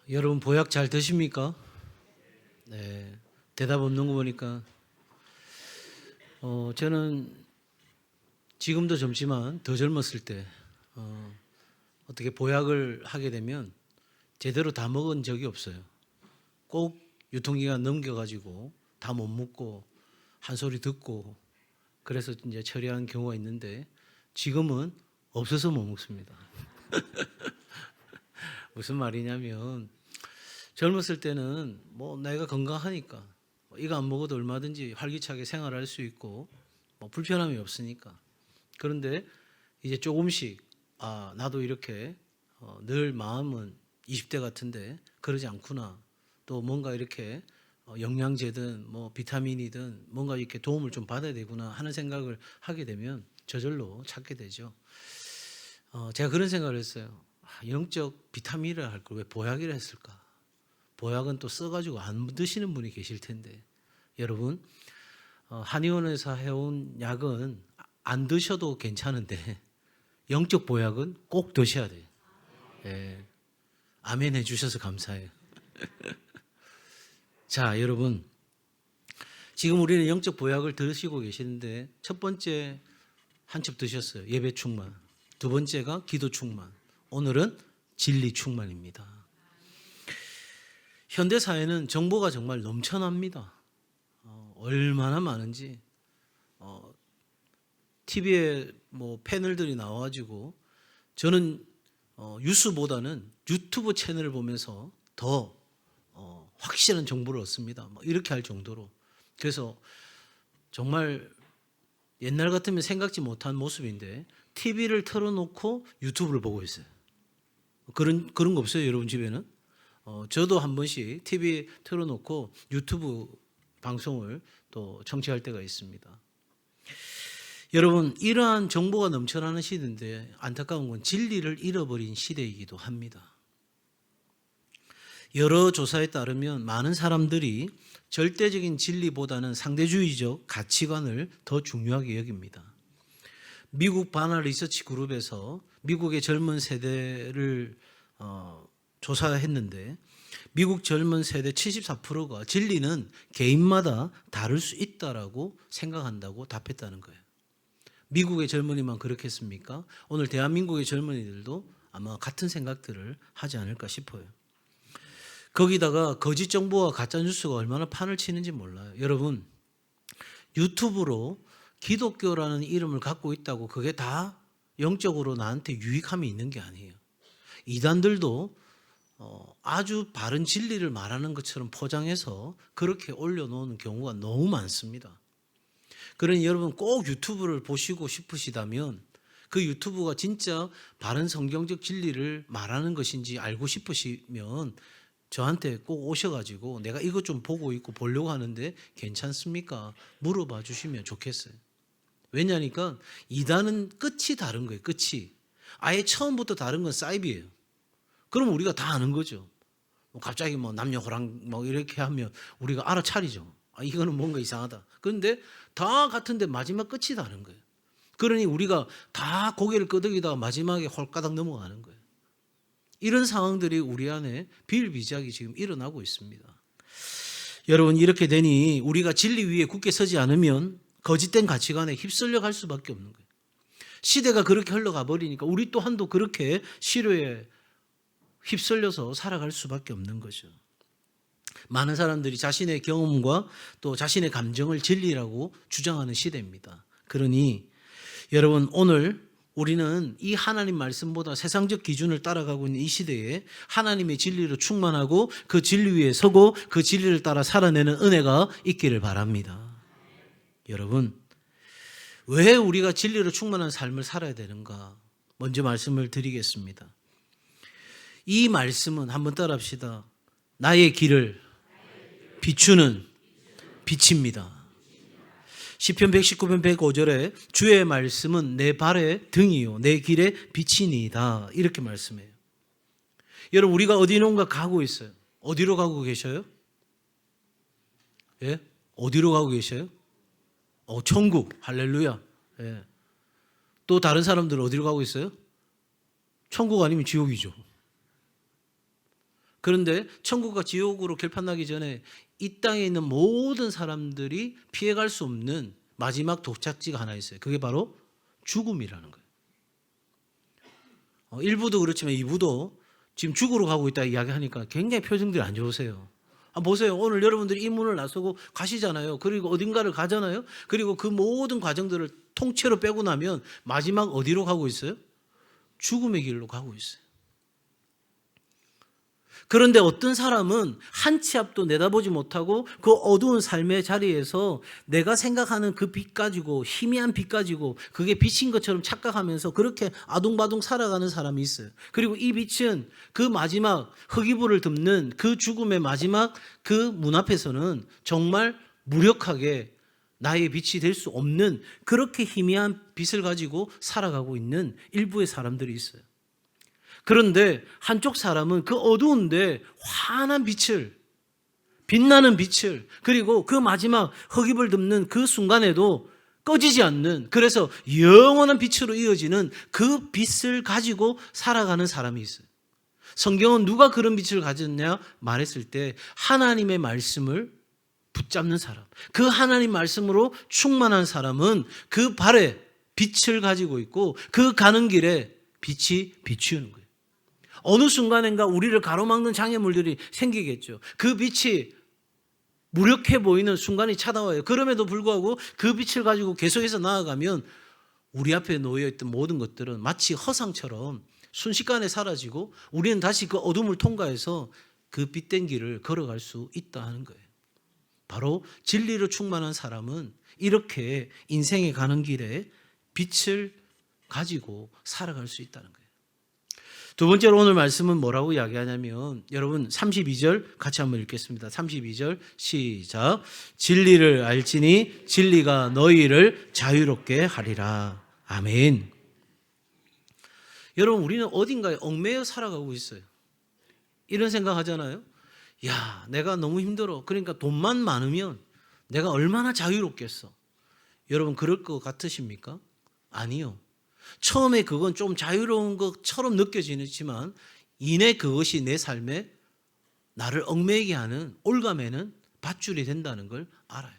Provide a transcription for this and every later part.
여러분 보약 잘 드십니까? 네. 대답 없는 거 보니까 저는 지금도 젊지만 더 젊었을 때 어떻게 보약을 하게 되면 제대로 다 먹은 적이 없어요. 꼭 유통기간 넘겨가지고 다 못 먹고 한 소리 듣고 그래서 이제 처리한 경우가 있는데 지금은 없어서 못 먹습니다. 무슨 말이냐면 젊었을 때는 뭐 내가 건강하니까 이거 안 먹어도 얼마든지 활기차게 생활할 수 있고 뭐 불편함이 없으니까. 그런데 이제 조금씩 나도 이렇게 늘 마음은 20대 같은데 그러지 않구나. 또 뭔가 이렇게 영양제든 뭐 비타민이든 뭔가 이렇게 도움을 좀 받아야 되구나 하는 생각을 하게 되면 저절로 찾게 되죠. 제가 그런 생각을 했어요. 영적 비타민이라 할 걸 왜 보약이라 했을까? 보약은 또 써가지고 안 드시는 분이 계실 텐데 여러분 한의원에서 해온 약은 안 드셔도 괜찮은데 영적 보약은 꼭 드셔야 돼요. 예. 아멘 해주셔서 감사해요. 자, 여러분 지금 우리는 영적 보약을 들으시고 계시는데 첫 번째 한 첩 드셨어요. 예배 충만. 두 번째가 기도 충만. 오늘은 진리 충만입니다. 현대 사회는 정보가 정말 넘쳐납니다. 얼마나 많은지 TV에 뭐 패널들이 나와가지고 저는 뉴스보다는 유튜브 채널을 보면서 더 확실한 정보를 얻습니다. 뭐 이렇게 할 정도로. 그래서 정말 옛날 같으면 생각지 못한 모습인데 TV를 틀어놓고 유튜브를 보고 있어요. 그런 거 없어요, 여러분 집에는? 저도 한 번씩 TV 틀어놓고 유튜브 방송을 또 청취할 때가 있습니다. 여러분, 이러한 정보가 넘쳐나는 시대인데 안타까운 건 진리를 잃어버린 시대이기도 합니다. 여러 조사에 따르면 많은 사람들이 절대적인 진리보다는 상대주의적 가치관을 더 중요하게 여깁니다. 미국 바나 리서치 그룹에서 미국의 젊은 세대를 조사했는데 미국 젊은 세대 74%가 진리는 개인마다 다를 수 있다라고 생각한다고 답했다는 거예요. 미국의 젊은이만 그렇겠습니까? 오늘 대한민국의 젊은이들도 아마 같은 생각들을 하지 않을까 싶어요. 거기다가 거짓 정보와 가짜 뉴스가 얼마나 판을 치는지 몰라요. 여러분, 유튜브로 기독교라는 이름을 갖고 있다고 그게 다 영적으로 나한테 유익함이 있는 게 아니에요. 이단들도 아주 바른 진리를 말하는 것처럼 포장해서 그렇게 올려놓는 경우가 너무 많습니다. 그러니 여러분 꼭 유튜브를 보시고 싶으시다면 그 유튜브가 진짜 바른 성경적 진리를 말하는 것인지 알고 싶으시면 저한테 꼭 오셔가지고 내가 이것 좀 보고 있고 보려고 하는데 괜찮습니까? 물어봐 주시면 좋겠어요. 왜냐니까 이단은 끝이 다른 거예요. 끝이. 아예 처음부터 다른 건 사이비예요. 그럼 우리가 다 아는 거죠. 갑자기 뭐 남녀 호랑 뭐 이렇게 하면 우리가 알아차리죠. 이거는 뭔가 이상하다. 그런데 다 같은데 마지막 끝이 다른 거예요. 그러니 우리가 다 고개를 끄덕이다가 마지막에 홀가닥 넘어가는 거예요. 이런 상황들이 우리 안에 비일비재하게 지금 일어나고 있습니다. 여러분 이렇게 되니 우리가 진리 위에 굳게 서지 않으면 거짓된 가치관에 휩쓸려 갈 수밖에 없는 거예요. 시대가 그렇게 흘러가 버리니까 우리 또한도 그렇게 시류에 휩쓸려서 살아갈 수밖에 없는 거죠. 많은 사람들이 자신의 경험과 또 자신의 감정을 진리라고 주장하는 시대입니다. 그러니 여러분 오늘 우리는 이 하나님 말씀보다 세상적 기준을 따라가고 있는 이 시대에 하나님의 진리로 충만하고 그 진리 위에 서고 그 진리를 따라 살아내는 은혜가 있기를 바랍니다. 여러분 왜 우리가 진리로 충만한 삶을 살아야 되는가? 먼저 말씀을 드리겠습니다. 이 말씀은 한번 따라합시다. 나의 길을 비추는 빛입니다. 시편 119편 105절에 주의 말씀은 내 발의 등이요 내 길의 빛이니이다 이렇게 말씀해요. 여러분 우리가 어디론가 가고 있어요. 어디로 가고 계셔요? 예? 어디로 가고 계셔요? 천국 할렐루야. 예. 또 다른 사람들은 어디로 가고 있어요? 천국 아니면 지옥이죠. 그런데 천국과 지옥으로 결판나기 전에 이 땅에 있는 모든 사람들이 피해갈 수 없는 마지막 도착지가 하나 있어요. 그게 바로 죽음이라는 거예요. 일부도 그렇지만 이부도 지금 죽으러 가고 있다 이야기하니까 굉장히 표정들이 안 좋으세요. 보세요. 오늘 여러분들이 이 문을 나서고 가시잖아요. 그리고 어딘가를 가잖아요. 그리고 그 모든 과정들을 통째로 빼고 나면 마지막 어디로 가고 있어요? 죽음의 길로 가고 있어요. 그런데 어떤 사람은 한 치 앞도 내다보지 못하고 그 어두운 삶의 자리에서 내가 생각하는 그 빛 가지고, 희미한 빛 가지고 그게 빛인 것처럼 착각하면서 그렇게 아둥바둥 살아가는 사람이 있어요. 그리고 이 빛은 그 마지막 흑이불을 덮는 그 죽음의 마지막 그 문 앞에서는 정말 무력하게 나의 빛이 될 수 없는 그렇게 희미한 빛을 가지고 살아가고 있는 일부의 사람들이 있어요. 그런데 한쪽 사람은 그 어두운데 환한 빛을, 빛나는 빛을, 그리고 그 마지막 흑입을 덮는 그 순간에도 꺼지지 않는, 그래서 영원한 빛으로 이어지는 그 빛을 가지고 살아가는 사람이 있어요. 성경은 누가 그런 빛을 가졌냐 말했을 때 하나님의 말씀을 붙잡는 사람, 그 하나님 말씀으로 충만한 사람은 그 발에 빛을 가지고 있고 그 가는 길에 빛이 비추는 거예요. 어느 순간인가 우리를 가로막는 장애물들이 생기겠죠. 그 빛이 무력해 보이는 순간이 찾아와요. 그럼에도 불구하고 그 빛을 가지고 계속해서 나아가면 우리 앞에 놓여있던 모든 것들은 마치 허상처럼 순식간에 사라지고 우리는 다시 그 어둠을 통과해서 그 빛된 길을 걸어갈 수 있다 하는 거예요. 바로 진리로 충만한 사람은 이렇게 인생에 가는 길에 빛을 가지고 살아갈 수 있다는 거예요. 두 번째로 오늘 말씀은 뭐라고 이야기하냐면, 여러분 32절 같이 한번 읽겠습니다. 32절 시작. 진리를 알지니 진리가 너희를 자유롭게 하리라. 아멘. 여러분 우리는 어딘가에 얽매여 살아가고 있어요. 이런 생각 하잖아요. 야, 내가 너무 힘들어. 그러니까 돈만 많으면 내가 얼마나 자유롭겠어. 여러분 그럴 것 같으십니까? 아니요. 처음에 그건 좀 자유로운 것처럼 느껴지지만 이내 그것이 내 삶에 나를 얽매이게 하는 올가매는 밧줄이 된다는 걸 알아요.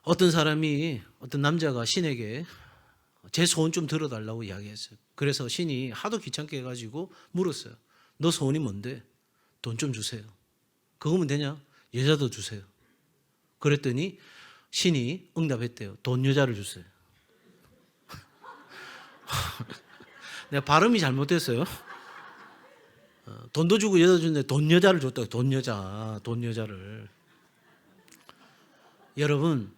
어떤 사람이, 어떤 남자가 신에게 제 소원 좀 들어달라고 이야기했어요. 그래서 신이 하도 귀찮게 해가지고 물었어요. 너 소원이 뭔데? 돈 좀 주세요. 그거면 되냐? 여자도 주세요. 그랬더니 신이 응답했대요. 돈 여자를 주세요. 내가 발음이 잘못됐어요. 돈도 주고 여자도 주는데 돈 여자를 줬다고. 돈 여자를. 여러분,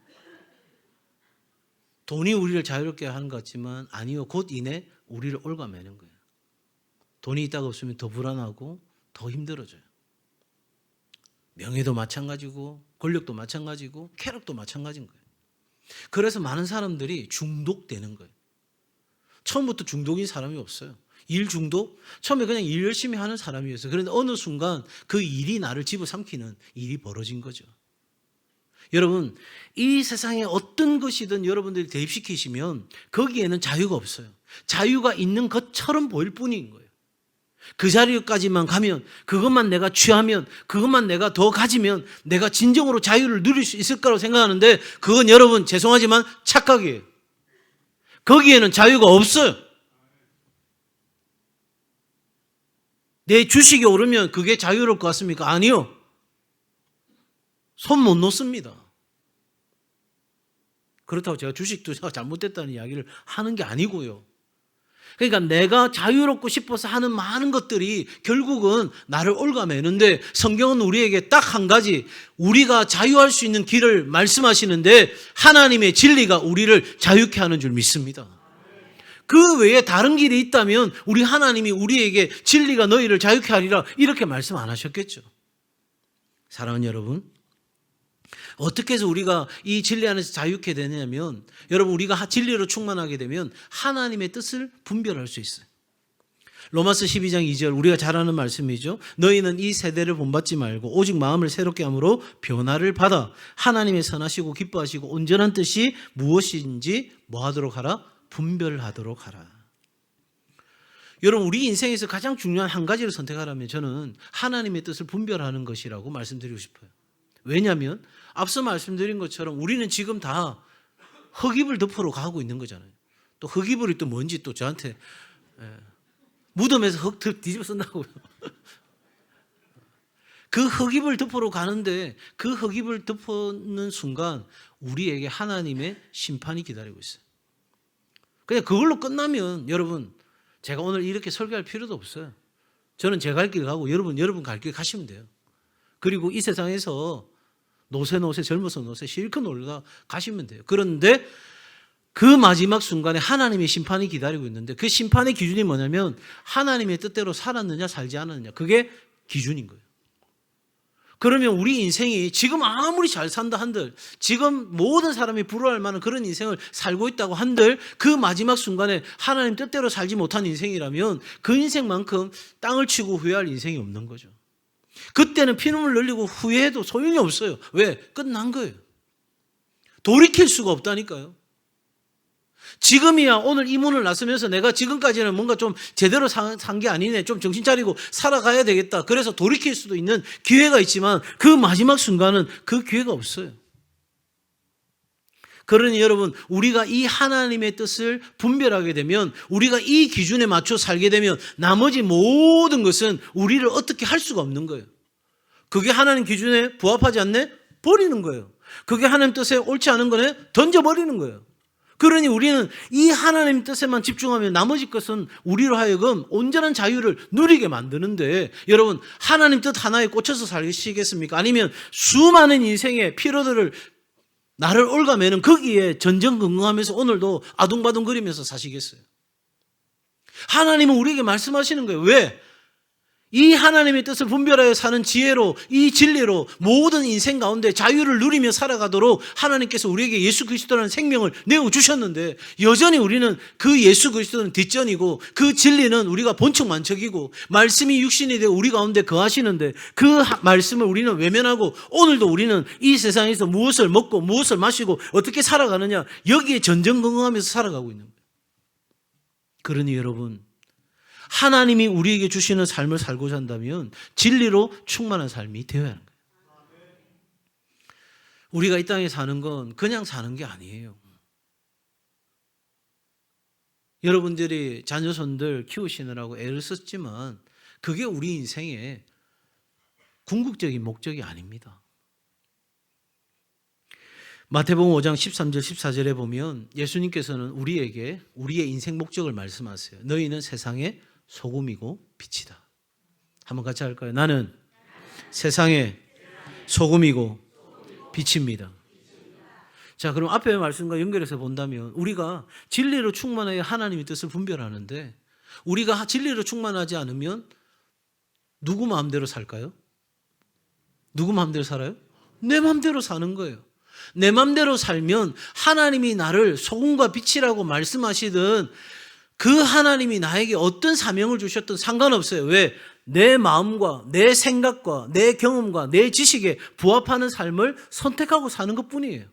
돈이 우리를 자유롭게 하는 것 같지만 아니요. 곧 이내 우리를 올가매는 거예요. 돈이 있다가 없으면 더 불안하고 더 힘들어져요. 명예도 마찬가지고 권력도 마찬가지고 쾌락도 마찬가지인 거예요. 그래서 많은 사람들이 중독되는 거예요. 처음부터 중독인 사람이 없어요. 일 중독? 처음에 그냥 일 열심히 하는 사람이었어요. 그런데 어느 순간 그 일이 나를 집어삼키는 일이 벌어진 거죠. 여러분, 이 세상에 어떤 것이든 여러분들이 대입시키시면 거기에는 자유가 없어요. 자유가 있는 것처럼 보일 뿐인 거예요. 그 자리까지만 가면, 그것만 내가 취하면, 그것만 내가 더 가지면 내가 진정으로 자유를 누릴 수 있을 거라고 생각하는데 그건 여러분 죄송하지만 착각이에요. 거기에는 자유가 없어요. 내 주식이 오르면 그게 자유로울 것 같습니까? 아니요. 손 못 놓습니다. 그렇다고 제가 주식 투자가 잘못됐다는 이야기를 하는 게 아니고요. 그러니까 내가 자유롭고 싶어서 하는 많은 것들이 결국은 나를 올가매는데 성경은 우리에게 딱 한 가지, 우리가 자유할 수 있는 길을 말씀하시는데 하나님의 진리가 우리를 자유케 하는 줄 믿습니다. 그 외에 다른 길이 있다면 우리 하나님이 우리에게 진리가 너희를 자유케 하리라 이렇게 말씀 안 하셨겠죠. 사랑하는 여러분, 어떻게 해서 우리가 이 진리 안에서 자유케 되냐면, 여러분 우리가 진리로 충만하게 되면 하나님의 뜻을 분별할 수 있어요. 로마서 12장 2절 우리가 잘 아는 말씀이죠. 너희는 이 세대를 본받지 말고 오직 마음을 새롭게 함으로 변화를 받아 하나님의 선하시고 기뻐하시고 온전한 뜻이 무엇인지 뭐 하도록 하라? 분별하도록 하라. 여러분, 우리 인생에서 가장 중요한 한 가지를 선택하라면 저는 하나님의 뜻을 분별하는 것이라고 말씀드리고 싶어요. 왜냐하면 앞서 말씀드린 것처럼 우리는 지금 다 흙이불 덮으러 가고 있는 거잖아요. 또 흙이불이 또 뭔지 또 저한테 무덤에서 흙 뒤집어 쓴다고요. 그 흙이불 덮으러 가는데 그 흙이불 덮는 순간 우리에게 하나님의 심판이 기다리고 있어요. 그냥 그걸로 끝나면 여러분, 제가 오늘 이렇게 설교할 필요도 없어요. 저는 제 갈 길 가고 여러분 갈 길 가시면 돼요. 그리고 이 세상에서 노세 젊어서 노세 실컷 놀다 가시면 돼요. 그런데 그 마지막 순간에 하나님의 심판이 기다리고 있는데 그 심판의 기준이 뭐냐면 하나님의 뜻대로 살았느냐 살지 않았느냐, 그게 기준인 거예요. 그러면 우리 인생이 지금 아무리 잘 산다 한들, 지금 모든 사람이 부러워할 만한 그런 인생을 살고 있다고 한들 그 마지막 순간에 하나님 뜻대로 살지 못한 인생이라면 그 인생만큼 땅을 치고 후회할 인생이 없는 거죠. 그때는 피눈물 흘리고 후회해도 소용이 없어요. 왜? 끝난 거예요. 돌이킬 수가 없다니까요. 지금이야 오늘 이 문을 나서면서 내가 지금까지는 뭔가 좀 제대로 산 게 아니네, 좀 정신 차리고 살아가야 되겠다, 그래서 돌이킬 수도 있는 기회가 있지만 그 마지막 순간은 그 기회가 없어요. 그러니 여러분, 우리가 이 하나님의 뜻을 분별하게 되면, 우리가 이 기준에 맞춰 살게 되면 나머지 모든 것은 우리를 어떻게 할 수가 없는 거예요. 그게 하나님 기준에 부합하지 않네? 버리는 거예요. 그게 하나님 뜻에 옳지 않은 거네? 던져버리는 거예요. 그러니 우리는 이 하나님 뜻에만 집중하면 나머지 것은 우리로 하여금 온전한 자유를 누리게 만드는데, 여러분, 하나님 뜻 하나에 꽂혀서 살시겠습니까? 아니면 수많은 인생의 피로들을 나를 올가매는 거기에 전전긍긍하면서 오늘도 아둥바둥거리면서 사시겠어요? 하나님은 우리에게 말씀하시는 거예요. 왜? 이 하나님의 뜻을 분별하여 사는 지혜로, 이 진리로 모든 인생 가운데 자유를 누리며 살아가도록 하나님께서 우리에게 예수 그리스도라는 생명을 내어주셨는데, 여전히 우리는 그 예수 그리스도는 뒷전이고 그 진리는 우리가 본청만척이고 말씀이 육신이 되어 우리 가운데 거하시는데 그 말씀을 우리는 외면하고 오늘도 우리는 이 세상에서 무엇을 먹고 무엇을 마시고 어떻게 살아가느냐, 여기에 전전긍긍하면서 살아가고 있는 거예요. 그러니 여러분, 하나님이 우리에게 주시는 삶을 살고자 한다면 진리로 충만한 삶이 되어야 하는 거예요. 우리가 이 땅에 사는 건 그냥 사는 게 아니에요. 여러분들이 자녀손들 키우시느라고 애를 썼지만 그게 우리 인생의 궁극적인 목적이 아닙니다. 마태복음 5장 13절 14절에 보면 예수님께서는 우리에게 우리의 인생 목적을 말씀하세요. 너희는 세상의 소금이고 빛이다. 한번 같이 할까요? 나는 세상의 소금이고 빛입니다. 자, 그럼 앞에 말씀과 연결해서 본다면 우리가 진리로 충만하여 하나님의 뜻을 분별하는데, 우리가 진리로 충만하지 않으면 누구 마음대로 살까요? 누구 마음대로 살아요? 내 마음대로 사는 거예요. 내 마음대로 살면 하나님이 나를 소금과 빛이라고 말씀하시든 그 하나님이 나에게 어떤 사명을 주셨든 상관없어요. 왜? 내 마음과 내 생각과 내 경험과 내 지식에 부합하는 삶을 선택하고 사는 것뿐이에요.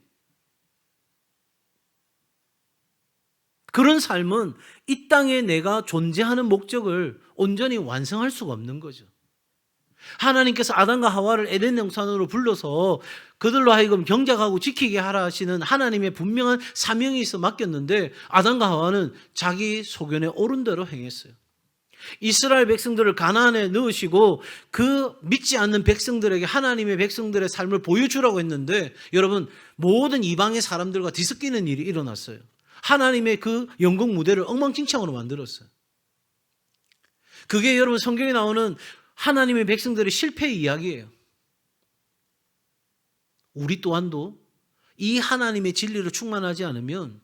그런 삶은 이 땅에 내가 존재하는 목적을 온전히 완성할 수가 없는 거죠. 하나님께서 아담과 하와를 에덴 동산으로 불러서 그들로 하여금 경작하고 지키게 하라 하시는 하나님의 분명한 사명이 있어 맡겼는데, 아담과 하와는 자기 소견에 옳은 대로 행했어요. 이스라엘 백성들을 가나안에 넣으시고 그 믿지 않는 백성들에게 하나님의 백성들의 삶을 보여주라고 했는데, 여러분, 모든 이방의 사람들과 뒤섞이는 일이 일어났어요. 하나님의 그 영광 무대를 엉망진창으로 만들었어요. 그게 여러분 성경에 나오는 하나님의 백성들의 실패의 이야기예요. 우리 또한도 이 하나님의 진리로 충만하지 않으면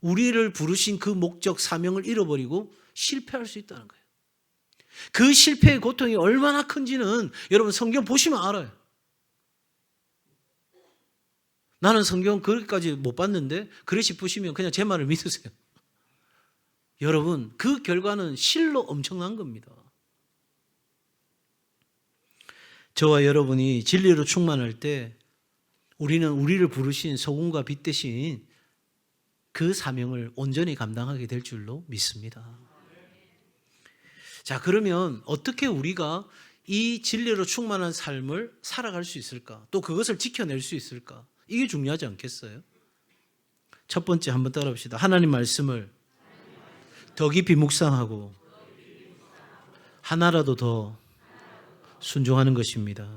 우리를 부르신 그 목적, 사명을 잃어버리고 실패할 수 있다는 거예요. 그 실패의 고통이 얼마나 큰지는 여러분 성경 보시면 알아요. 나는 성경 그렇게까지 못 봤는데 그래 싶으시면 그냥 제 말을 믿으세요. 여러분, 그 결과는 실로 엄청난 겁니다. 저와 여러분이 진리로 충만할 때 우리는 우리를 부르신 소금과 빛 대신 그 사명을 온전히 감당하게 될 줄로 믿습니다. 자, 그러면 어떻게 우리가 이 진리로 충만한 삶을 살아갈 수 있을까? 또 그것을 지켜낼 수 있을까? 이게 중요하지 않겠어요? 첫 번째 한번 따라합시다. 하나님 말씀을 더 깊이 묵상하고 하나라도 더 순종하는 것입니다.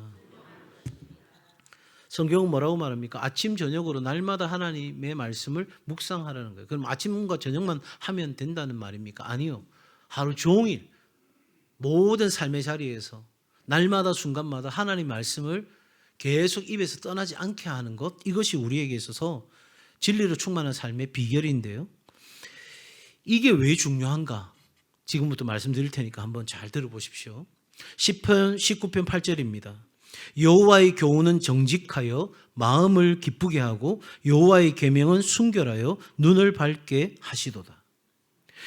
성경은 뭐라고 말합니까? 아침 저녁으로 날마다 하나님의 말씀을 묵상하라는 거예요. 그럼 아침과 저녁만 하면 된다는 말입니까? 아니요. 하루 종일 모든 삶의 자리에서 날마다 순간마다 하나님 말씀을 계속 입에서 떠나지 않게 하는 것, 이것이 우리에게 있어서 진리로 충만한 삶의 비결인데요. 이게 왜 중요한가? 지금부터 말씀드릴 테니까 한번 잘 들어보십시오. 10편 19편 8절입니다. 여호와의 교훈은 정직하여 마음을 기쁘게 하고 여호와의 계명은 순결하여 눈을 밝게 하시도다.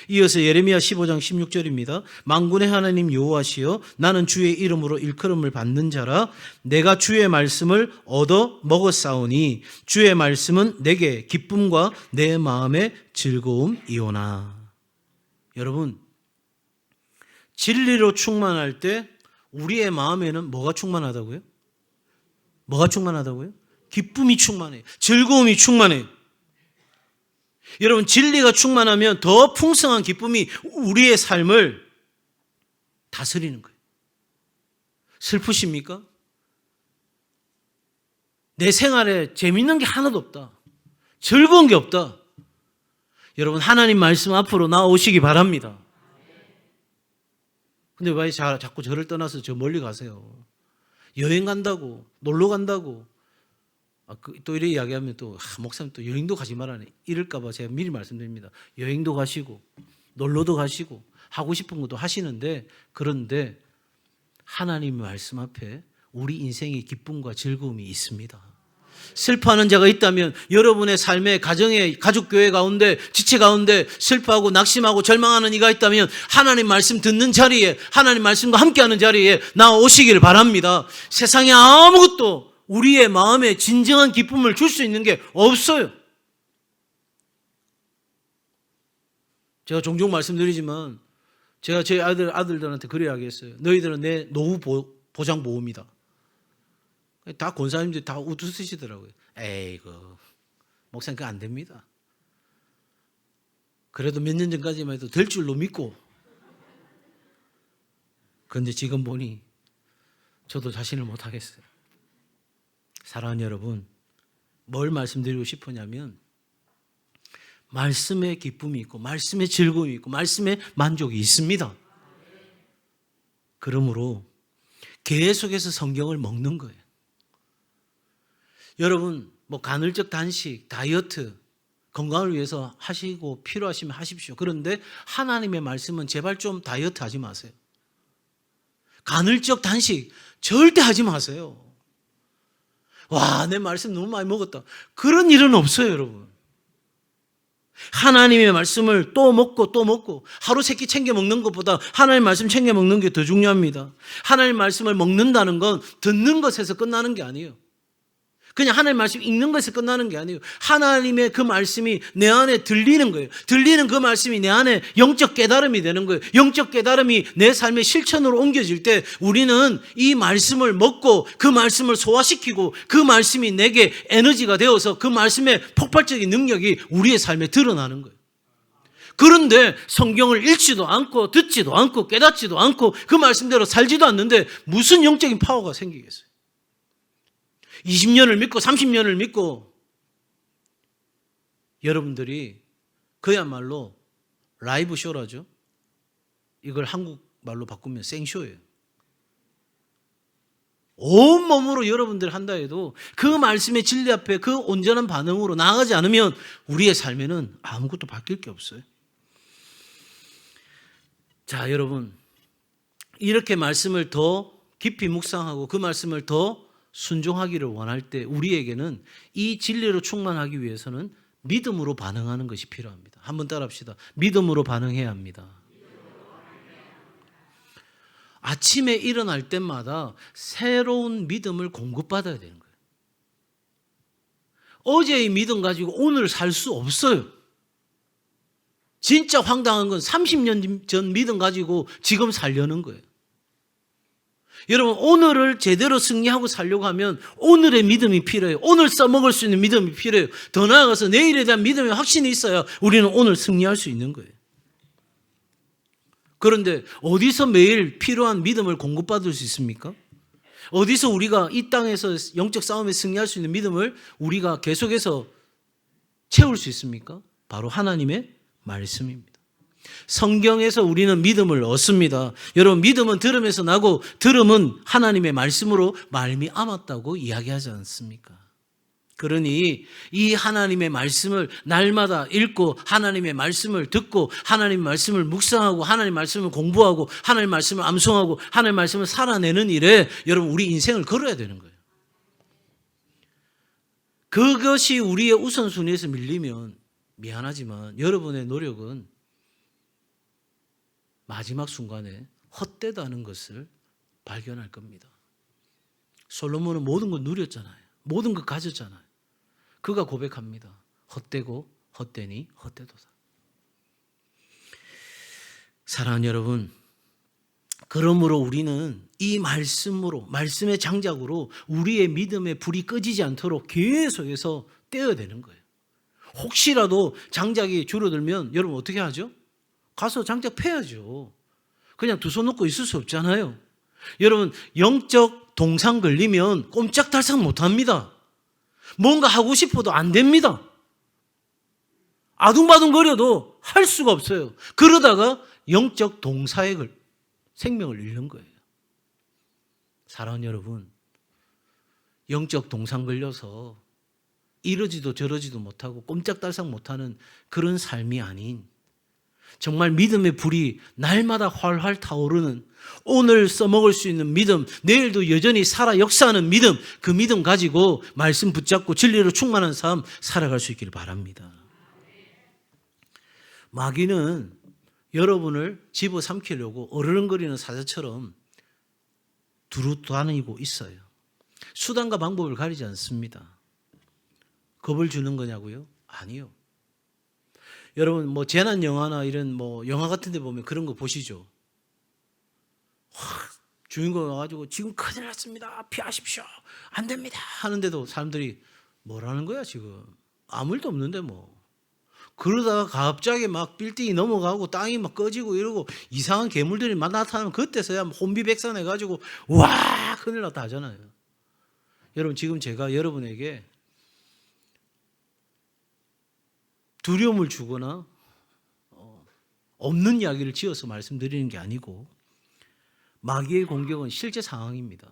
이어서 예레미야 15장 16절입니다. 만군의 하나님 여호와시여 나는 주의 이름으로 일컬음을 받는 자라 내가 주의 말씀을 얻어 먹었사오니 주의 말씀은 내게 기쁨과 내 마음의 즐거움이오나. 여러분, 진리로 충만할 때 우리의 마음에는 뭐가 충만하다고요? 뭐가 충만하다고요? 기쁨이 충만해요. 즐거움이 충만해요. 여러분, 진리가 충만하면 더 풍성한 기쁨이 우리의 삶을 다스리는 거예요. 슬프십니까? 내 생활에 재밌는 게 하나도 없다. 즐거운 게 없다. 여러분, 하나님 말씀 앞으로 나오시기 바랍니다. 근데 왜 자꾸 저를 떠나서 저 멀리 가세요? 여행 간다고, 놀러 간다고. 또 이렇게 이야기하면 또 목사님 또 여행도 가지 말라네. 이럴까 봐 제가 미리 말씀드립니다. 여행도 가시고 놀러도 가시고 하고 싶은 것도 하시는데, 그런데 하나님의 말씀 앞에 우리 인생의 기쁨과 즐거움이 있습니다. 슬퍼하는 자가 있다면 여러분의 삶의 가정의 가족교회 가운데 지체 가운데 슬퍼하고 낙심하고 절망하는 이가 있다면 하나님 말씀 듣는 자리에, 하나님 말씀과 함께하는 자리에 나오시길 바랍니다. 세상에 아무것도 우리의 마음에 진정한 기쁨을 줄 수 있는 게 없어요. 제가 종종 말씀드리지만 제가 제 아들들한테 그래 이야기했어요. 너희들은 내 노후 보장 보험이다. 다 권사님들이 다 웃으시더라고요. 에이그 목사님 그거 안 됩니다. 그래도 몇 년 전까지만 해도 될 줄로 믿고, 그런데 지금 보니 저도 자신을 못하겠어요. 사랑하는 여러분, 뭘 말씀드리고 싶으냐면 말씀에 기쁨이 있고 말씀에 즐거움이 있고 말씀에 만족이 있습니다. 그러므로 계속해서 성경을 먹는 거예요. 여러분, 뭐 간헐적 단식, 다이어트, 건강을 위해서 하시고 필요하시면 하십시오. 그런데 하나님의 말씀은 제발 좀 다이어트 하지 마세요. 간헐적 단식 절대 하지 마세요. 와, 내 말씀 너무 많이 먹었다. 그런 일은 없어요, 여러분. 하나님의 말씀을 또 먹고 또 먹고, 하루 세 끼 챙겨 먹는 것보다 하나님의 말씀 챙겨 먹는 게 더 중요합니다. 하나님의 말씀을 먹는다는 건 듣는 것에서 끝나는 게 아니에요. 그냥 하나님의 말씀 읽는 것에서 끝나는 게 아니에요. 하나님의 그 말씀이 내 안에 들리는 거예요. 들리는 그 말씀이 내 안에 영적 깨달음이 되는 거예요. 영적 깨달음이 내 삶의 실천으로 옮겨질 때 우리는 이 말씀을 먹고 그 말씀을 소화시키고 그 말씀이 내게 에너지가 되어서 그 말씀의 폭발적인 능력이 우리의 삶에 드러나는 거예요. 그런데 성경을 읽지도 않고 듣지도 않고 깨닫지도 않고 그 말씀대로 살지도 않는데 무슨 영적인 파워가 생기겠어요? 20년을 믿고 30년을 믿고 여러분들이 그야말로 라이브 쇼라죠. 이걸 한국말로 바꾸면 생쇼예요. 온몸으로 여러분들 한다 해도 그 말씀의 진리 앞에 그 온전한 반응으로 나아가지 않으면 우리의 삶에는 아무것도 바뀔 게 없어요. 자, 여러분, 이렇게 말씀을 더 깊이 묵상하고 그 말씀을 더 순종하기를 원할 때 우리에게는 이 진리로 충만하기 위해서는 믿음으로 반응하는 것이 필요합니다. 한번 따라합시다. 믿음으로 반응해야 합니다. 아침에 일어날 때마다 새로운 믿음을 공급받아야 되는 거예요. 어제의 믿음 가지고 오늘 살 수 없어요. 진짜 황당한 건 30년 전 믿음 가지고 지금 살려는 거예요. 여러분, 오늘을 제대로 승리하고 살려고 하면 오늘의 믿음이 필요해요. 오늘 써먹을 수 있는 믿음이 필요해요. 더 나아가서 내일에 대한 믿음의 확신이 있어야 우리는 오늘 승리할 수 있는 거예요. 그런데 어디서 매일 필요한 믿음을 공급받을 수 있습니까? 어디서 우리가 이 땅에서 영적 싸움에 승리할 수 있는 믿음을 우리가 계속해서 채울 수 있습니까? 바로 하나님의 말씀입니다. 성경에서 우리는 믿음을 얻습니다. 여러분, 믿음은 들음에서 나고 들음은 하나님의 말씀으로 말미암았다고 이야기하지 않습니까? 그러니 이 하나님의 말씀을 날마다 읽고 하나님의 말씀을 듣고 하나님의 말씀을 묵상하고 하나님의 말씀을 공부하고 하나님의 말씀을 암송하고 하나님의 말씀을 살아내는 일에 여러분 우리 인생을 걸어야 되는 거예요. 그것이 우리의 우선순위에서 밀리면 미안하지만 여러분의 노력은 마지막 순간에 헛되다는 것을 발견할 겁니다. 솔로몬은 모든 걸 누렸잖아요. 모든 걸 가졌잖아요. 그가 고백합니다. 헛되고 헛되니 헛되도다. 사랑하는 여러분, 그러므로 우리는 이 말씀으로, 말씀의 장작으로 우리의 믿음의 불이 꺼지지 않도록 계속해서 떼어야 되는 거예요. 혹시라도 장작이 줄어들면 여러분 어떻게 하죠? 가서 장작 패야죠. 그냥 두 손 놓고 있을 수 없잖아요. 여러분, 영적 동상 걸리면 꼼짝달싹 못합니다. 뭔가 하고 싶어도 안 됩니다. 아둥바둥거려도 할 수가 없어요. 그러다가 영적 동사에 생명을 잃는 거예요. 사랑하는 여러분, 영적 동상 걸려서 이러지도 저러지도 못하고 꼼짝달싹 못하는 그런 삶이 아닌 정말 믿음의 불이 날마다 활활 타오르는 오늘 써먹을 수 있는 믿음, 내일도 여전히 살아 역사하는 믿음, 그 믿음 가지고 말씀 붙잡고 진리로 충만한 삶 살아갈 수 있기를 바랍니다. 마귀는 여러분을 집어삼키려고 어르렁거리는 사자처럼 두루 다니고 있어요. 수단과 방법을 가리지 않습니다. 겁을 주는 거냐고요? 아니요. 여러분, 뭐 재난 영화나 이런 뭐 영화 같은 데 보면 그런 거 보시죠. 주인공 와가지고 지금 큰일 났습니다. 피하십시오. 안 됩니다. 하는데도 사람들이 뭐라는 거야 지금. 아무 일도 없는데 뭐. 그러다가 갑자기 막 빌딩이 넘어가고 땅이 막 꺼지고 이러고 이상한 괴물들이 막 나타나면 그때서야 혼비백산해가지고 와 큰일 났다 하잖아요. 여러분, 지금 제가 여러분에게 두려움을 주거나 없는 이야기를 지어서 말씀드리는 게 아니고 마귀의 공격은 실제 상황입니다.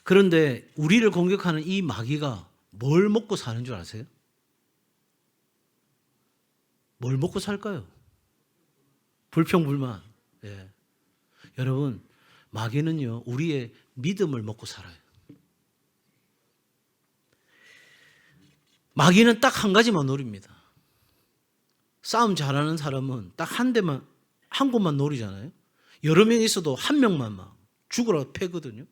그런데 우리를 공격하는 이 마귀가 뭘 먹고 사는 줄 아세요? 뭘 먹고 살까요? 불평불만. 예. 여러분, 마귀는요 우리의 믿음을 먹고 살아요. 마귀는 딱 한 가지만 노립니다. 싸움 잘하는 사람은 딱 한 대만, 한 곳만 노리잖아요. 여러 명 있어도 한 명만 막 죽으라고 패거든요.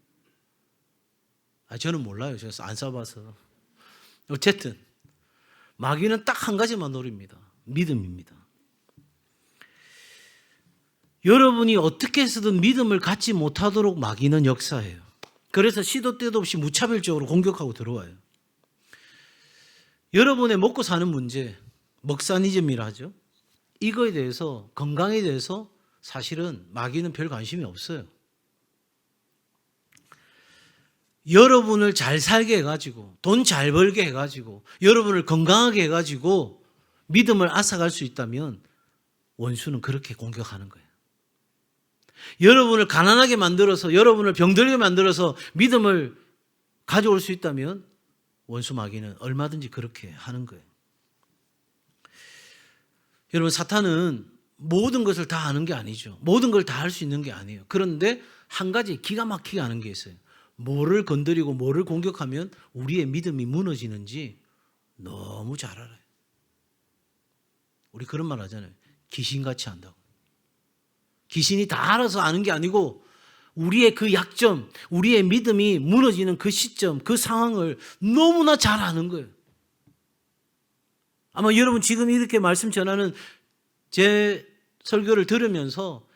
저는 몰라요. 제가 안 싸봐서. 어쨌든 마귀는 딱 한 가지만 노립니다. 믿음입니다. 여러분이 어떻게 해서든 믿음을 갖지 못하도록 마귀는 역사해요. 그래서 시도 때도 없이 무차별적으로 공격하고 들어와요. 여러분의 먹고 사는 문제, 먹사니즘이라 하죠. 이거에 대해서, 건강에 대해서 사실은 마귀는 별 관심이 없어요. 여러분을 잘 살게 해가지고, 돈 잘 벌게 해가지고, 여러분을 건강하게 해가지고 믿음을 앗아갈 수 있다면 원수는 그렇게 공격하는 거예요. 여러분을 가난하게 만들어서, 여러분을 병들게 만들어서 믿음을 가져올 수 있다면 원수 마귀는 얼마든지 그렇게 하는 거예요. 여러분, 사탄은 모든 것을 다 아는 게 아니죠. 모든 걸 다 할 수 있는 게 아니에요. 그런데 한 가지 기가 막히게 아는 게 있어요. 뭐를 건드리고 뭐를 공격하면 우리의 믿음이 무너지는지 너무 잘 알아요. 우리 그런 말 하잖아요. 귀신같이 안다고. 귀신이 다 알아서 아는 게 아니고 우리의 그 약점, 우리의 믿음이 무너지는 그 시점, 그 상황을 너무나 잘 아는 거예요. 아마 여러분 지금 이렇게 말씀 전하는 제 설교를 들으면서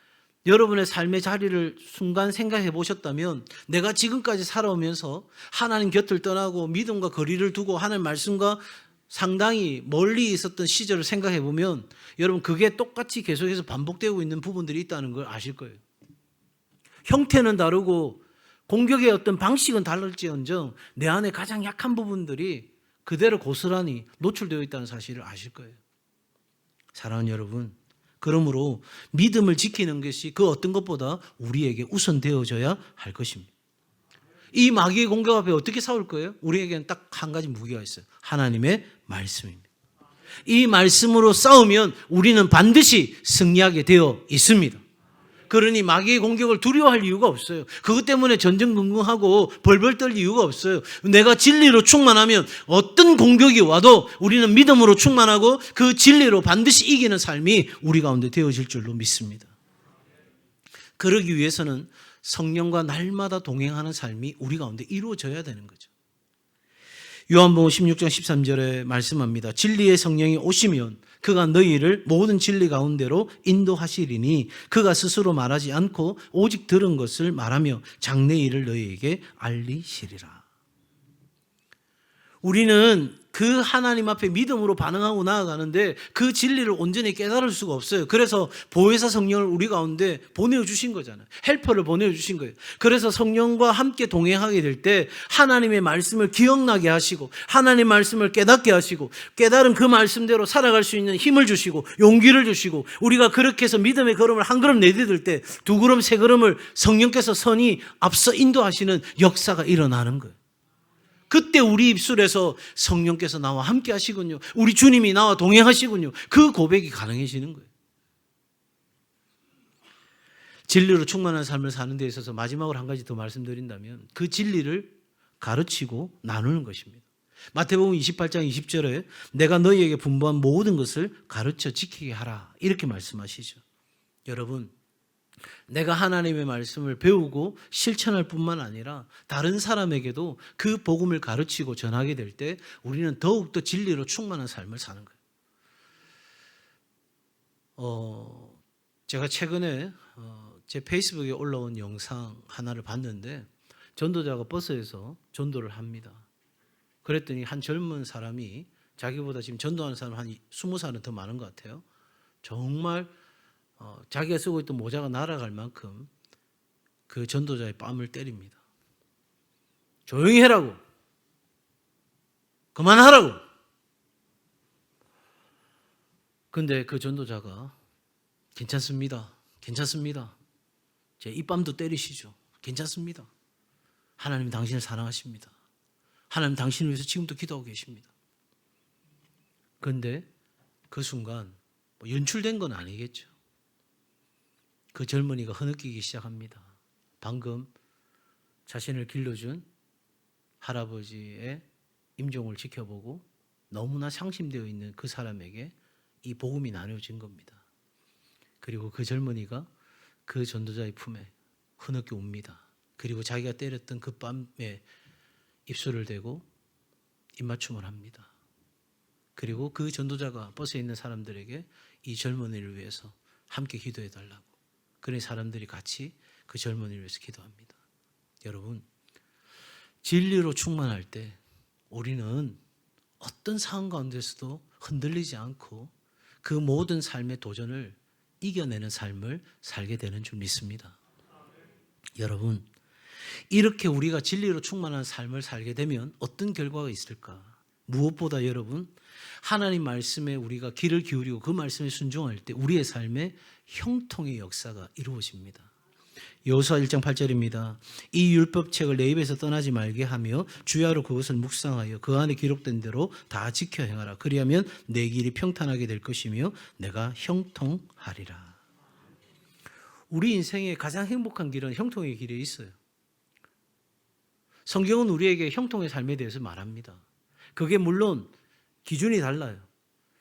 여러분의 삶의 자리를 순간 생각해 보셨다면 내가 지금까지 살아오면서 하나님 곁을 떠나고 믿음과 거리를 두고 하나님 말씀과 상당히 멀리 있었던 시절을 생각해 보면 여러분 그게 똑같이 계속해서 반복되고 있는 부분들이 있다는 걸 아실 거예요. 형태는 다르고 공격의 어떤 방식은 다를지언정 내 안에 가장 약한 부분들이 그대로 고스란히 노출되어 있다는 사실을 아실 거예요. 사랑하는 여러분, 그러므로 믿음을 지키는 것이 그 어떤 것보다 우리에게 우선되어져야 할 것입니다. 이 마귀의 공격 앞에 어떻게 싸울 거예요? 우리에게는 딱 한 가지 무기가 있어요. 하나님의 말씀입니다. 이 말씀으로 싸우면 우리는 반드시 승리하게 되어 있습니다. 그러니 마귀의 공격을 두려워할 이유가 없어요. 그것 때문에 전전긍긍하고 벌벌 떨 이유가 없어요. 내가 진리로 충만하면 어떤 공격이 와도 우리는 믿음으로 충만하고 그 진리로 반드시 이기는 삶이 우리 가운데 되어질 줄로 믿습니다. 그러기 위해서는 성령과 날마다 동행하는 삶이 우리 가운데 이루어져야 되는 거죠. 요한복음 16장 13절에 말씀합니다. 진리의 성령이 오시면 그가 너희를 모든 진리 가운데로 인도하시리니 그가 스스로 말하지 않고 오직 들은 것을 말하며 장래 일을 너희에게 알리시리라. 우리는 그 하나님 앞에 믿음으로 반응하고 나아가는데 그 진리를 온전히 깨달을 수가 없어요. 그래서 보혜사 성령을 우리 가운데 보내주신 거잖아요. 헬퍼를 보내주신 거예요. 그래서 성령과 함께 동행하게 될 때 하나님의 말씀을 기억나게 하시고 하나님의 말씀을 깨닫게 하시고 깨달은 그 말씀대로 살아갈 수 있는 힘을 주시고 용기를 주시고 우리가 그렇게 해서 믿음의 걸음을 한 걸음 내디딜 때 두 걸음 세 걸음을 성령께서 선히 앞서 인도하시는 역사가 일어나는 거예요. 그때 우리 입술에서 성령께서 나와 함께 하시군요. 우리 주님이 나와 동행하시군요. 그 고백이 가능해지는 거예요. 진리로 충만한 삶을 사는 데 있어서 마지막으로 한 가지 더 말씀드린다면 그 진리를 가르치고 나누는 것입니다. 마태복음 28장 20절에 내가 너희에게 분부한 모든 것을 가르쳐 지키게 하라 이렇게 말씀하시죠. 여러분, 내가 하나님의 말씀을 배우고 실천할 뿐만 아니라 다른 사람에게도 그 복음을 가르치고 전하게 될 때 우리는 더욱더 진리로 충만한 삶을 사는 거예요. 제가 최근에 제 페이스북에 올라온 영상 하나를 봤는데 전도자가 버스에서 전도를 합니다. 그랬더니 한 젊은 사람이 자기보다 지금 전도하는 사람 한 20살은 더 많은 것 같아요. 정말 자기가 쓰고 있던 모자가 날아갈 만큼 그 전도자의 뺨을 때립니다. 조용히 해라고. 그만하라고. 근데 그 전도자가 괜찮습니다. 괜찮습니다. 제 이 뺨도 때리시죠. 괜찮습니다. 하나님 당신을 사랑하십니다. 하나님 당신을 위해서 지금도 기도하고 계십니다. 그런데 그 순간 연출된 건 아니겠죠. 그 젊은이가 흐느끼기 시작합니다. 방금 자신을 길러준 할아버지의 임종을 지켜보고 너무나 상심되어 있는 그 사람에게 이 복음이 나눠진 겁니다. 그리고 그 젊은이가 그 전도자의 품에 흐느껴 옵니다. 그리고 자기가 때렸던 그 뺨에 입술을 대고 입맞춤을 합니다. 그리고 그 전도자가 버스에 있는 사람들에게 이 젊은이를 위해서 함께 기도해 달라고. 그런 사람들이 같이 그 젊은이를 위해서 기도합니다. 여러분, 진리로 충만할 때 우리는 어떤 상황 가운데서도 흔들리지 않고 그 모든 삶의 도전을 이겨내는 삶을 살게 되는 줄 믿습니다. 여러분, 이렇게 우리가 진리로 충만한 삶을 살게 되면 어떤 결과가 있을까? 무엇보다 여러분, 하나님 말씀에 우리가 귀를 기울이고 그 말씀에 순종할 때 우리의 삶에 형통의 역사가 이루어집니다. 여호수아 1장 8절입니다. 이 율법책을 내 입에서 떠나지 말게 하며 주야로 그것을 묵상하여 그 안에 기록된 대로 다 지켜 행하라. 그리하면 내 길이 평탄하게 될 것이며 내가 형통하리라. 우리 인생의 가장 행복한 길은 형통의 길에 있어요. 성경은 우리에게 형통의 삶에 대해서 말합니다. 그게 물론 기준이 달라요.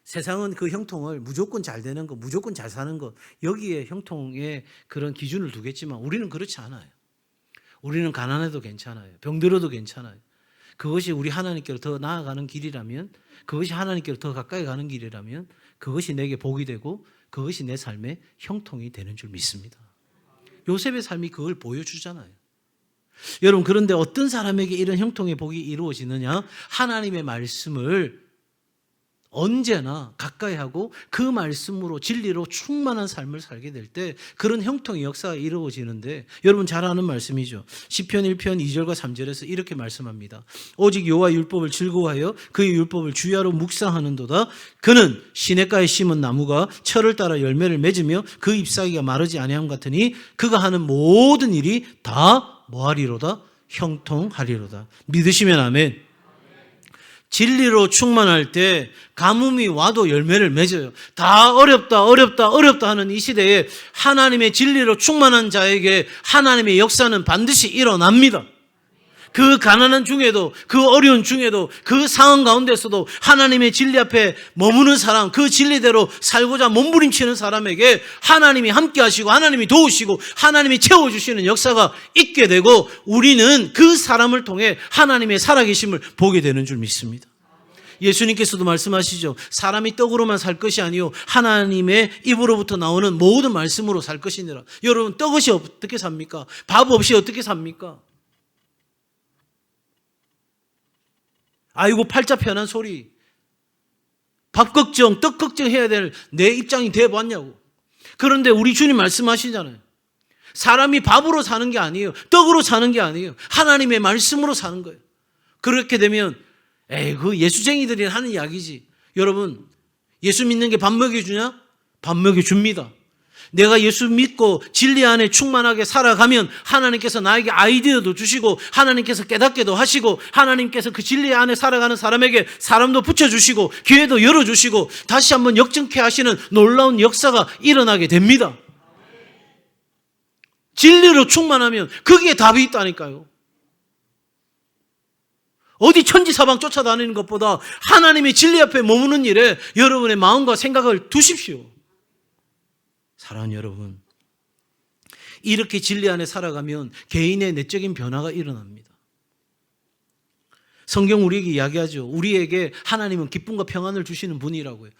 세상은 그 형통을 무조건 잘 되는 것, 무조건 잘 사는 것, 여기에 형통의 그런 기준을 두겠지만 우리는 그렇지 않아요. 우리는 가난해도 괜찮아요. 병들어도 괜찮아요. 그것이 우리 하나님께로 더 나아가는 길이라면, 그것이 하나님께로 더 가까이 가는 길이라면 그것이 내게 복이 되고 그것이 내 삶의 형통이 되는 줄 믿습니다. 요셉의 삶이 그걸 보여주잖아요. 여러분, 그런데 어떤 사람에게 이런 형통의 복이 이루어지느냐? 하나님의 말씀을 언제나 가까이 하고 그 말씀으로 진리로 충만한 삶을 살게 될 때 그런 형통의 역사가 이루어지는데, 여러분 잘 아는 말씀이죠. 시편 1편 2절과 3절에서 이렇게 말씀합니다. 오직 여호와 율법을 즐거워하여 그의 율법을 주야로 묵상하는도다. 그는 시냇가에 심은 나무가 철을 따라 열매를 맺으며 그 잎사귀가 마르지 아니함 같으니 그가 하는 모든 일이 다 뭐하리로다? 형통하리로다. 믿으시면 아멘. 진리로 충만할 때 가뭄이 와도 열매를 맺어요. 다 어렵다 하는 이 시대에 하나님의 진리로 충만한 자에게 하나님의 역사는 반드시 일어납니다. 그 가난한 중에도, 그 어려운 중에도, 그 상황 가운데서도 하나님의 진리 앞에 머무는 사람, 그 진리대로 살고자 몸부림치는 사람에게 하나님이 함께 하시고 하나님이 도우시고 하나님이 채워주시는 역사가 있게 되고, 우리는 그 사람을 통해 하나님의 살아계심을 보게 되는 줄 믿습니다. 예수님께서도 말씀하시죠. 사람이 떡으로만 살 것이 아니요 하나님의 입으로부터 나오는 모든 말씀으로 살 것이니라. 여러분, 떡 없이 어떻게 삽니까? 밥 없이 어떻게 삽니까? 아이고 팔자 편한 소리. 밥 걱정, 떡 걱정해야 될 내 입장이 돼봤냐고. 그런데 우리 주님 말씀하시잖아요. 사람이 밥으로 사는 게 아니에요. 떡으로 사는 게 아니에요. 하나님의 말씀으로 사는 거예요. 그렇게 되면 그 예수쟁이들이 하는 이야기지. 여러분, 예수 믿는 게 밥 먹여주냐? 밥 먹여줍니다. 내가 예수 믿고 진리 안에 충만하게 살아가면 하나님께서 나에게 아이디어도 주시고 하나님께서 깨닫게도 하시고 하나님께서 그 진리 안에 살아가는 사람에게 사람도 붙여주시고 기회도 열어주시고 다시 한번 역정케 하시는 놀라운 역사가 일어나게 됩니다. 진리로 충만하면 그게 답이 있다니까요. 어디 천지사방 쫓아다니는 것보다 하나님의 진리 앞에 머무는 일에 여러분의 마음과 생각을 두십시오. 사랑하는 여러분, 이렇게 진리 안에 살아가면 개인의 내적인 변화가 일어납니다. 성경 우리에게 이야기하죠. 우리에게 하나님은 기쁨과 평안을 주시는 분이라고요.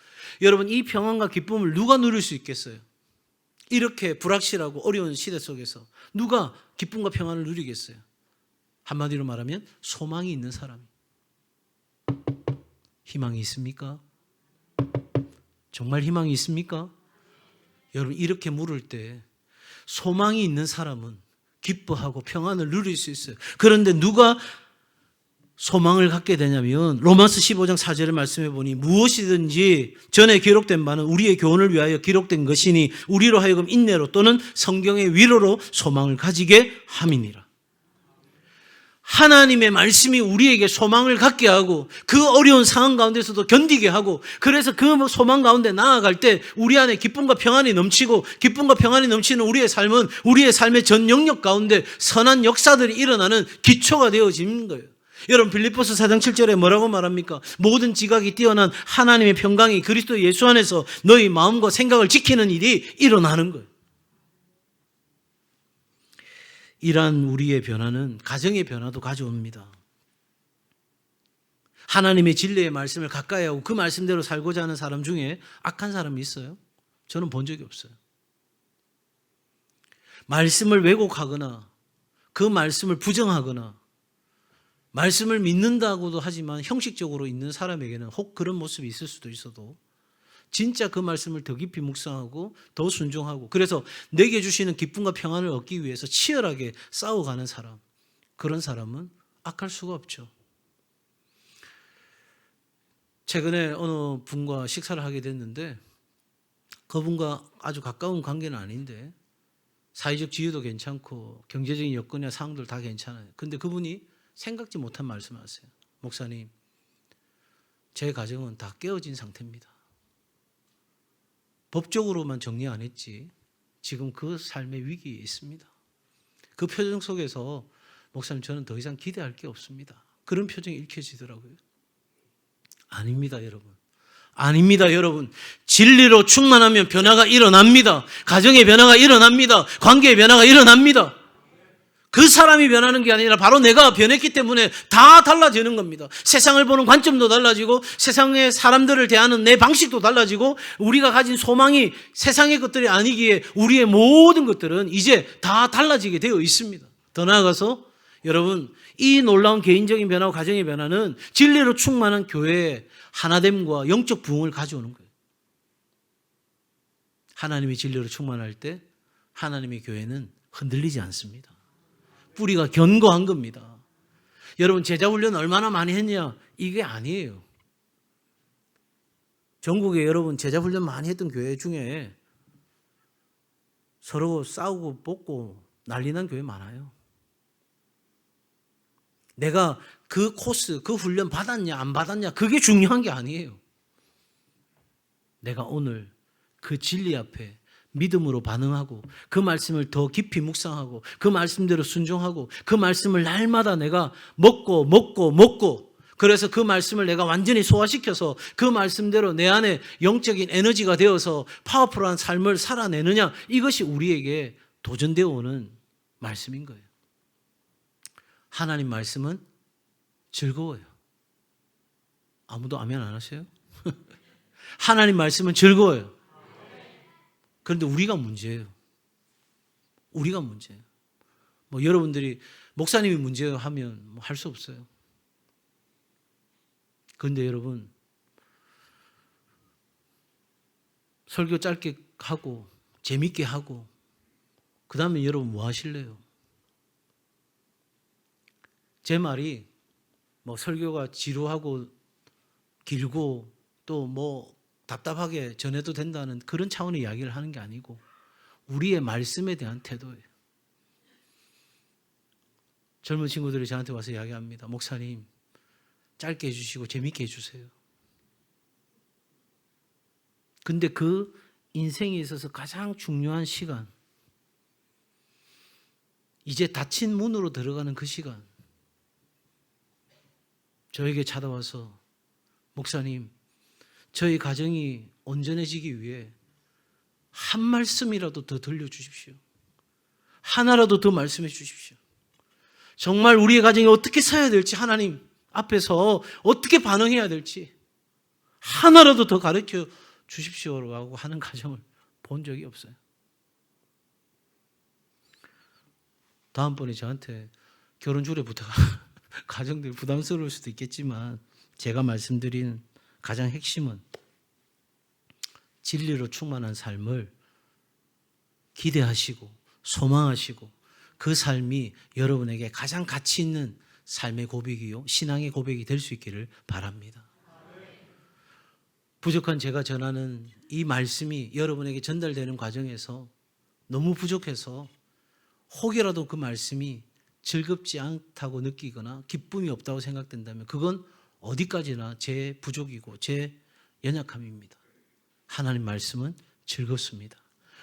여러분, 이 평안과 기쁨을 누가 누릴 수 있겠어요? 이렇게 불확실하고 어려운 시대 속에서 누가 기쁨과 평안을 누리겠어요? 한마디로 말하면 소망이 있는 사람이. 희망이 있습니까? 정말 희망이 있습니까? 여러분, 이렇게 물을 때 소망이 있는 사람은 기뻐하고 평안을 누릴 수 있어요. 그런데 누가 소망을 갖게 되냐면 로마서 15장 4절을 말씀해 보니 무엇이든지 전에 기록된 바는 우리의 교훈을 위하여 기록된 것이니 우리로 하여금 인내로 또는 성경의 위로로 소망을 가지게 함이니라. 하나님의 말씀이 우리에게 소망을 갖게 하고 그 어려운 상황 가운데서도 견디게 하고, 그래서 그 소망 가운데 나아갈 때 우리 안에 기쁨과 평안이 넘치고, 기쁨과 평안이 넘치는 우리의 삶은 우리의 삶의 전 영역 가운데 선한 역사들이 일어나는 기초가 되어지는 거예요. 여러분, 빌립보서 4장 7절에 뭐라고 말합니까? 모든 지각이 뛰어난 하나님의 평강이 그리스도 예수 안에서 너희 마음과 생각을 지키는 일이 일어나는 거예요. 이러한 우리의 변화는 가정의 변화도 가져옵니다. 하나님의 진리의 말씀을 가까이 하고 그 말씀대로 살고자 하는 사람 중에 악한 사람이 있어요? 저는 본 적이 없어요. 말씀을 왜곡하거나 그 말씀을 부정하거나 말씀을 믿는다고도 하지만 형식적으로 있는 사람에게는 혹 그런 모습이 있을 수도 있어도 진짜 그 말씀을 더 깊이 묵상하고 더 순종하고, 그래서 내게 주시는 기쁨과 평안을 얻기 위해서 치열하게 싸워가는 사람, 그런 사람은 악할 수가 없죠. 최근에 어느 분과 식사를 하게 됐는데 그분과 아주 가까운 관계는 아닌데 사회적 지위도 괜찮고 경제적인 여건이나 상황들 다 괜찮아요. 근데 그분이 생각지 못한 말씀을 하세요. 목사님, 제 가정은 다 깨어진 상태입니다. 법적으로만 정리 안 했지 지금 그 삶의 위기에 있습니다. 그 표정 속에서 목사님, 저는 더 이상 기대할 게 없습니다. 그런 표정이 읽혀지더라고요. 아닙니다, 여러분. 아닙니다, 여러분. 진리로 충만하면 변화가 일어납니다. 가정의 변화가 일어납니다. 관계의 변화가 일어납니다. 그 사람이 변하는 게 아니라 바로 내가 변했기 때문에 다 달라지는 겁니다. 세상을 보는 관점도 달라지고 세상의 사람들을 대하는 내 방식도 달라지고 우리가 가진 소망이 세상의 것들이 아니기에 우리의 모든 것들은 이제 다 달라지게 되어 있습니다. 더 나아가서 여러분, 이 놀라운 개인적인 변화와 가정의 변화는 진리로 충만한 교회의 하나됨과 영적 부흥을 가져오는 거예요. 하나님이 진리로 충만할 때 하나님의 교회는 흔들리지 않습니다. 뿌리가 견고한 겁니다. 여러분, 제자훈련 얼마나 많이 했냐? 이게 아니에요. 전국에 여러분 제자훈련 많이 했던 교회 중에 서로 싸우고 뽑고 난리 난 교회 많아요. 내가 그 코스, 그 훈련 받았냐 안 받았냐 그게 중요한 게 아니에요. 내가 오늘 그 진리 앞에 믿음으로 반응하고 그 말씀을 더 깊이 묵상하고 그 말씀대로 순종하고 그 말씀을 날마다 내가 먹고 그래서 그 말씀을 내가 완전히 소화시켜서 그 말씀대로 내 안에 영적인 에너지가 되어서 파워풀한 삶을 살아내느냐, 이것이 우리에게 도전되어 오는 말씀인 거예요. 하나님 말씀은 즐거워요. 아무도 아멘 안 하세요? 하나님 말씀은 즐거워요. 그런데 우리가 문제예요. 우리가 문제예요. 뭐 여러분들이 목사님이 문제예요 하면 뭐 할 수 없어요. 그런데 여러분, 설교 짧게 하고 재밌게 하고 그 다음에 여러분 뭐 하실래요? 제 말이 뭐 설교가 지루하고 길고 또 뭐 답답하게 전해도 된다는 그런 차원의 이야기를 하는 게 아니고 우리의 말씀에 대한 태도예요. 젊은 친구들이 저한테 와서 이야기합니다. 목사님, 짧게 해주시고 재밌게 해주세요. 근데 그 인생에 있어서 가장 중요한 시간, 이제 닫힌 문으로 들어가는 그 시간, 저에게 찾아와서 목사님, 저희 가정이 온전해지기 위해 한 말씀이라도 더 들려주십시오. 하나라도 더 말씀해 주십시오. 정말 우리의 가정이 어떻게 살아야 될지, 하나님 앞에서 어떻게 반응해야 될지 하나라도 더 가르쳐 주십시오라고 하는 가정을 본 적이 없어요. 다음번에 저한테 결혼 주례 부탁, 가정들이 부담스러울 수도 있겠지만 제가 말씀드린 가장 핵심은 진리로 충만한 삶을 기대하시고 소망하시고 그 삶이 여러분에게 가장 가치 있는 삶의 고백이요, 신앙의 고백이 될 수 있기를 바랍니다. 부족한 제가 전하는 이 말씀이 여러분에게 전달되는 과정에서 너무 부족해서 혹여라도 그 말씀이 즐겁지 않다고 느끼거나 기쁨이 없다고 생각된다면 그건 어디까지나 제 부족이고 제 연약함입니다. 하나님 말씀은 즐겁습니다.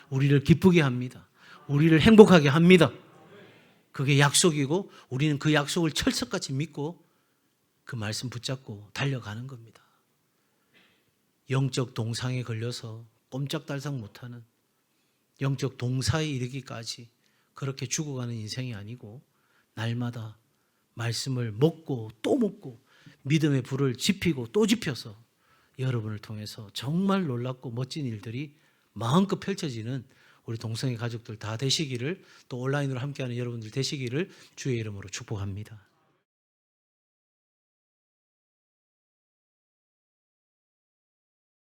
우리를 기쁘게 합니다. 우리를 행복하게 합니다. 그게 약속이고 우리는 그 약속을 철석같이 믿고 그 말씀 붙잡고 달려가는 겁니다. 영적 동상에 걸려서 꼼짝달싹 못하는 영적 동사에 이르기까지 그렇게 죽어가는 인생이 아니고 날마다 말씀을 먹고 또 먹고 믿음의 불을 지피고 또 지펴서 여러분을 통해서 정말 놀랍고 멋진 일들이 마음껏 펼쳐지는 우리 동성애 가족들 다 되시기를, 또 온라인으로 함께하는 여러분들 되시기를 주의 이름으로 축복합니다.